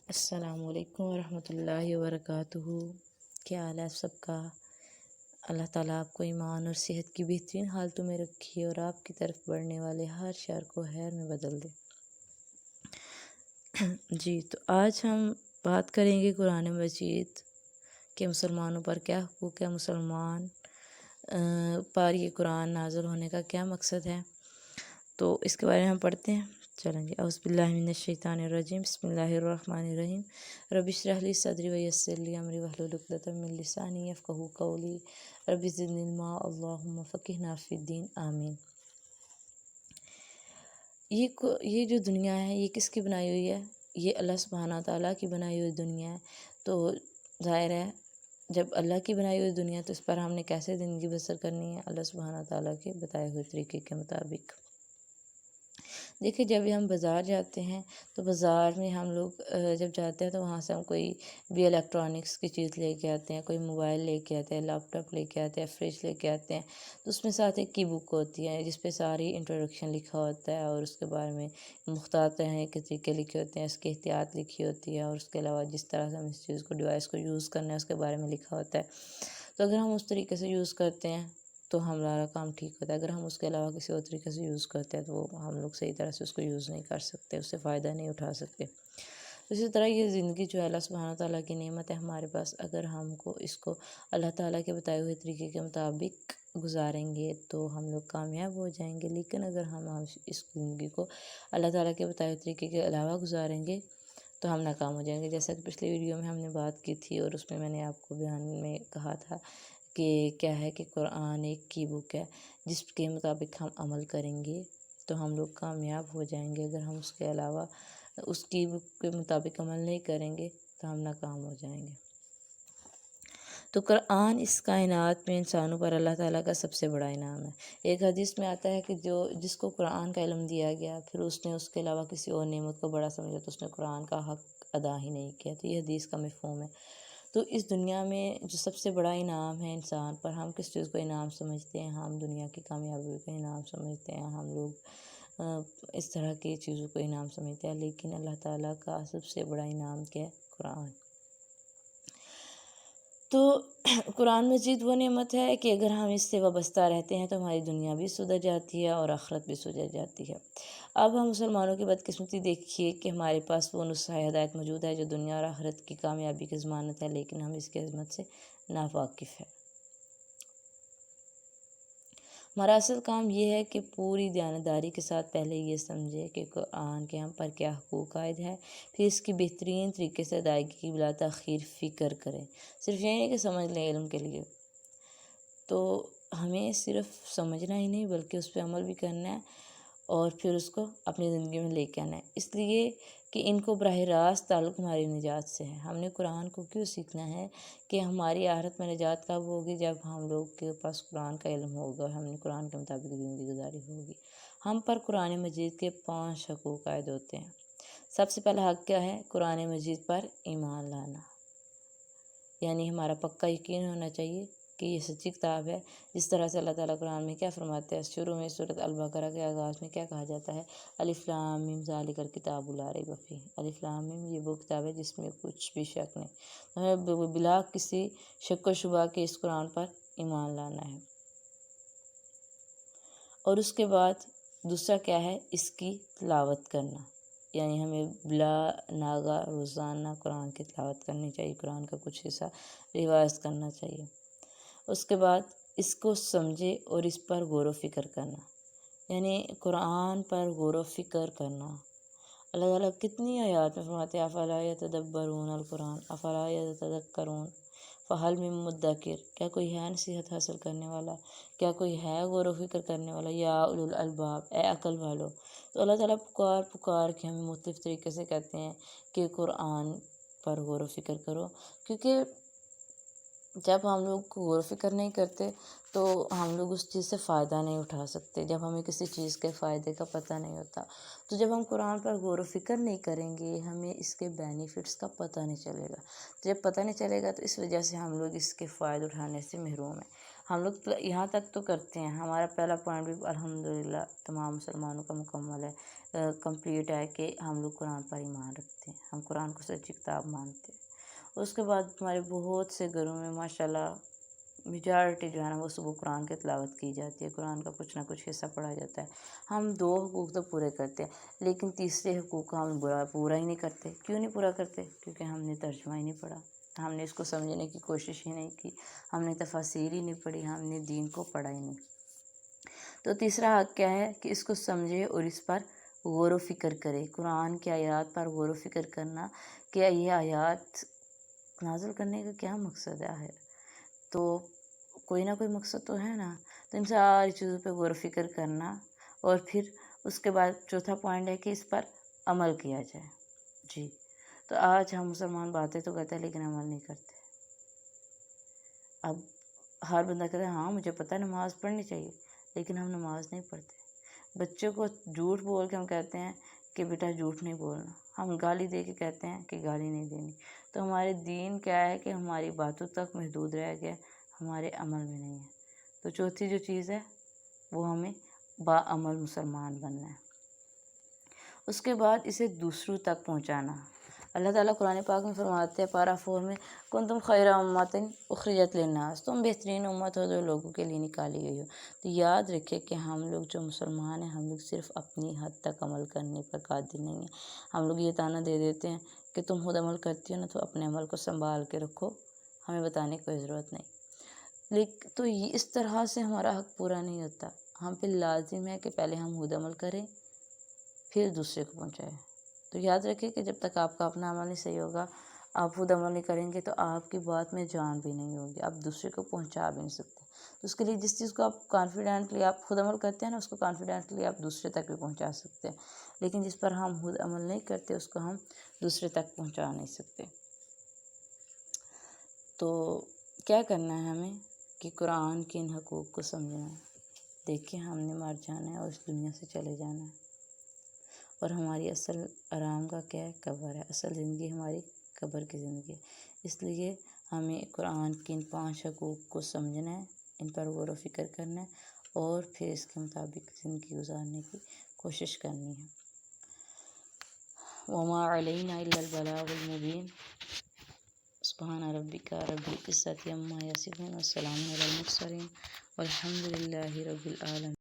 السلام علیکم ورحمۃ اللہ وبرکاتہ۔ کیا حال ہے آپ سب کا؟ اللہ تعالیٰ آپ کو ایمان اور صحت کی بہترین حالتوں میں رکھیے اور آپ کی طرف بڑھنے والے ہر شر کو خیر میں بدل دے۔ جی، تو آج ہم بات کریں گے قرآن مجید کہ مسلمانوں پر کیا حقوق ہے، مسلمان پر یہ قرآن نازل ہونے کا کیا مقصد ہے۔ تو اس کے بارے میں ہم پڑھتے ہیں۔ چلیں گے۔ اعوذ باللہ من الشیطان الرجیم، بسم اللہ الرحمن الرحیم۔ رب اشرح لی صدری ویسر لی امری واحلل عقدۃ من لسانی یفقہوا قولی رب زدنی علما اللہم فقہنا فی الدین آمین۔ یہ جو دنیا ہے یہ کس کی بنائی ہوئی ہے؟ یہ اللہ سبحانہ تعالیٰ کی بنائی ہوئی دنیا ہے۔ تو ظاہر ہے جب اللہ کی بنائی ہوئی دنیا تو اس پر ہم نے کیسے زندگی بسر کرنی ہے؟ اللہ سبحانہ تعالیٰ کے بتائے ہوئے طریقے کے مطابق۔ دیکھیں، جب ہم بازار جاتے ہیں تو بازار میں ہم لوگ جب جاتے ہیں تو وہاں سے ہم کوئی بھی الیکٹرانکس کی چیز لے کے آتے ہیں، کوئی موبائل لے کے آتے ہیں، لیپ ٹاپ لے کے آتے ہیں، فریج لے کے آتے ہیں، تو اس میں ساتھ ایک کی بک ہوتی ہے جس پہ ساری انٹروڈکشن لکھا ہوتا ہے اور اس کے بارے میں مختلف طرح کے طریقے لکھے ہوتے ہیں، اس کی احتیاط لکھی ہوتی ہے اور اس کے علاوہ جس طرح سے ہم اس چیز کو ڈیوائس کو یوز کرنا ہے اس کے بارے میں لکھا ہوتا ہے۔ تو اگر ہم اس طریقے سے یوز کرتے ہیں تو ہمارا کام ٹھیک ہوتا ہے۔ اگر ہم اس کے علاوہ کسی اور طریقے سے یوز کرتے ہیں تو ہم لوگ صحیح طرح سے اس کو یوز نہیں کر سکتے، اس سے فائدہ نہیں اٹھا سکتے۔ اسی طرح یہ زندگی جو ہے اللہ سبحانہ تعالیٰ کی نعمت ہے ہمارے پاس، اگر ہم کو اس کو اللہ تعالیٰ کے بتائے ہوئے طریقے کے مطابق گزاریں گے تو ہم لوگ کامیاب ہو جائیں گے، لیکن اگر ہم اس زندگی کو اللہ تعالیٰ کے بتائے ہوئے طریقے کے علاوہ گزاریں گے تو ہم ناکام ہو جائیں گے۔ جیسا کہ پچھلی ویڈیو میں ہم نے بات کی تھی اور اس میں نے آپ کو بیان میں کہا تھا کہ کیا ہے کہ قرآن ایک کی بک ہے، جس کے مطابق ہم عمل کریں گے تو ہم لوگ کامیاب ہو جائیں گے۔ اگر ہم اس کے علاوہ اس کی بک کے مطابق عمل نہیں کریں گے تو ہم ناکام ہو جائیں گے۔ تو قرآن اس کائنات میں انسانوں پر اللہ تعالیٰ کا سب سے بڑا انعام ہے۔ ایک حدیث میں آتا ہے کہ جس کو قرآن کا علم دیا گیا پھر اس نے اس کے علاوہ کسی اور نعمت کو بڑا سمجھا تو اس نے قرآن کا حق ادا ہی نہیں کیا۔ تو یہ حدیث کا مفہوم ہے۔ تو اس دنیا میں جو سب سے بڑا انعام ہے انسان پر، ہم کس چیز کو انعام سمجھتے ہیں؟ ہم دنیا کی کامیابی کو انعام سمجھتے ہیں، ہم لوگ اس طرح کی چیزوں کو انعام سمجھتے ہیں، لیکن اللہ تعالیٰ کا سب سے بڑا انعام کیا ہے؟ قرآن۔ تو قرآن مجید وہ نعمت ہے کہ اگر ہم اس سے وابستہ رہتے ہیں تو ہماری دنیا بھی سدھر جاتی ہے اور آخرت بھی سدھر جاتی ہے۔ اب ہم مسلمانوں کی بدقسمتی دیکھیے کہ ہمارے پاس وہ نسخہ ہدایت موجود ہے جو دنیا اور آخرت کی کامیابی کی ضمانت ہے، لیکن ہم اس کی عظمت سے ناواقف ہیں۔ ہمارا اصل کام یہ ہے کہ پوری دیانتداری کے ساتھ پہلے یہ سمجھے کہ قرآن کے ہم پر کیا حقوق عائد ہے، پھر اس کی بہترین طریقے سے ادائیگی کی بلا تاخیر فکر کریں۔ صرف یہ نہیں کہ سمجھ لیں علم کے لیے، تو ہمیں صرف سمجھنا ہی نہیں بلکہ اس پہ عمل بھی کرنا ہے اور پھر اس کو اپنی زندگی میں لے کے آنا ہے، اس لیے کہ ان کو براہ راست تعلق ہماری نجات سے ہے۔ ہم نے قرآن کو کیوں سیکھنا ہے؟ کہ ہماری آخرت میں نجات کب ہوگی؟ جب ہم لوگ کے پاس قرآن کا علم ہوگا، ہم نے قرآن کے مطابق زندگی گزاری ہوگی۔ ہم پر قرآن مجید کے 5 حقوق عائد ہوتے ہیں۔ سب سے پہلا حق کیا ہے؟ قرآن مجید پر ایمان لانا، یعنی ہمارا پکا یقین ہونا چاہیے کہ یہ سچی کتاب ہے۔ جس طرح سے اللہ تعالیٰ قرآن میں کیا فرماتے ہیں؟ شروع میں سورۃ البقرہ کے آغاز میں کیا کہا جاتا ہے؟ الف لام میم ذالک الکتاب لا ریب فیہ۔ الف لام میم یہ وہ کتاب ہے جس میں کچھ بھی شک نہیں۔ ہمیں بلا کسی شک و شبہ کے اس قرآن پر ایمان لانا ہے۔ اور اس کے بعد دوسرا کیا ہے؟ اس کی تلاوت کرنا، یعنی ہمیں بلا ناغہ روزانہ قرآن کی تلاوت کرنی چاہیے، قرآن کا کچھ حصہ ریوائز کرنا چاہیے۔ اس کے بعد اس کو سمجھے اور اس پر غور و فکر کرنا، یعنی قرآن پر غور و فکر کرنا۔ اللہ تعالیٰ کتنی آیات میں فرماتے ہیں افلا یتدبرون القرآن افلا یتذکرون فہل من مدکر، کیا کوئی ہے نصیحت حاصل کرنے والا؟ کیا کوئی ہے غور و فکر کرنے والا؟ یا اولو الالباب، اے عقل والو۔ تو اللہ تعالیٰ پکار کے ہمیں مختلف طریقے سے کہتے ہیں کہ قرآن پر غور و فکر کرو، کیونکہ جب ہم لوگ غور و فکر نہیں کرتے تو ہم لوگ اس چیز سے فائدہ نہیں اٹھا سکتے، جب ہمیں کسی چیز کے فائدے کا پتہ نہیں ہوتا۔ تو جب ہم قرآن پر غور و فکر نہیں کریں گے ہمیں اس کے بینیفٹس کا پتہ نہیں چلے گا۔ جب پتہ نہیں چلے گا تو اس وجہ سے ہم لوگ اس کے فائدہ اٹھانے سے محروم ہیں۔ ہم لوگ تو یہاں تک تو کرتے ہیں. ہمارا پہلا پوائنٹ بھی الحمدللہ تمام مسلمانوں کا مکمل ہے، کمپلیٹ ہے کہ ہم لوگ قرآن پر ایمان رکھتے ہیں، ہم قرآن کو سچی کتاب مانتے ہیں. اس کے بعد ہمارے بہت سے گھروں میں ماشاءاللہ میجارٹی جو ہے نا وہ صبح قرآن کی تلاوت کی جاتی ہے، قرآن کا کچھ نہ کچھ حصہ پڑھا جاتا ہے. ہم 2 حقوق تو پورے کرتے ہیں، لیکن تیسرے حقوق کا ہم پورا ہی نہیں کرتے. کیوں نہیں پورا کرتے؟ کیونکہ ہم نے ترجمہ ہی نہیں پڑھا، ہم نے اس کو سمجھنے کی کوشش ہی نہیں کی، ہم نے تفاسیر ہی نہیں پڑھی، ہم نے دین کو پڑھا ہی نہیں. تو تیسرا حق کیا ہے کہ اس کو سمجھے اور اس پر غور و فکر کرے. قرآن کی آیات پر غور و فکر کرنا کہ یہ آیات نازل کرنے کا کیا مقصد ہے آخر. تو کوئی نہ کوئی مقصد تو ہے نا. تو ان ساری چیزوں پہ غور و فکر کرنا، اور پھر اس کے بعد چوتھا پوائنٹ ہے کہ اس پر عمل کیا جائے. جی تو آج ہم مسلمان باتیں تو کرتے ہیں لیکن عمل نہیں کرتے. اب ہر بندہ کہتا ہے ہاں مجھے پتہ ہے نماز پڑھنی چاہیے، لیکن ہم نماز نہیں پڑھتے. بچوں کو جھوٹ بول کے ہم کہتے ہیں کہ بیٹا جھوٹ نہیں بولنا، ہم گالی دے کے کہتے ہیں کہ گالی نہیں دینی. تو ہمارے دین کیا ہے کہ ہماری باتوں تک محدود رہ گیا، ہمارے عمل میں نہیں ہے. تو چوتھی جو چیز ہے وہ ہمیں باعمل مسلمان بننا ہے. اس کے بعد اسے دوسروں تک پہنچانا. اللہ تعالیٰ قرآن پاک میں فرماتے ہیں پارہ 4 میں، کنتم خیر امۃ اخرجت للناس، تم بہترین امت ہو جو لوگوں کے لیے نکالی گئی ہو. تو یاد رکھے کہ ہم لوگ جو مسلمان ہیں ہم لوگ صرف اپنی حد تک عمل کرنے پر قادر نہیں ہیں. ہم لوگ یہ طعنہ دے دیتے ہیں کہ تم خود عمل کرتی ہو نا تو اپنے عمل کو سنبھال کے رکھو، ہمیں بتانے کی کوئی ضرورت نہیں. لیکن تو اس طرح سے ہمارا حق پورا نہیں ہوتا. ہم پہ لازم ہے کہ پہلے ہم خود عمل کریں پھر دوسرے کو پہنچائیں. تو یاد رکھیں کہ جب تک آپ کا اپنا عمل نہیں صحیح ہوگا، آپ خود عمل نہیں کریں گے تو آپ کی بات میں جان بھی نہیں ہوگی، آپ دوسرے کو پہنچا بھی نہیں سکتے. تو اس کے لیے جس چیز کو آپ کانفیڈنٹلی آپ خود عمل کرتے ہیں نا اس کو کانفیڈنٹلی آپ دوسرے تک بھی پہنچا سکتے ہیں. لیکن جس پر ہم خود عمل نہیں کرتے اس کو ہم دوسرے تک پہنچا نہیں سکتے. تو کیا کرنا ہے ہمیں کہ قرآن کے ان حقوق کو سمجھنا ہے. دیکھیں ہم نے مر جانا ہے اور اس دنیا سے چلے جانا ہے، اور ہماری اصل آرام کا کیا ہے؟ قبر ہے. اصل زندگی ہماری قبر کی زندگی ہے. اس لیے ہمیں قرآن کے ان 5 حقوق کو سمجھنا ہے، ان پر غور و فکر کرنا ہے، اور پھر اس کے مطابق زندگی گزارنے کی کوشش کرنی ہے. وما علینا الا البلاغ المبین. سبحان ربک رب العزة عما یصفون والسلام علی المرسلین والحمد للہ رب العالمین.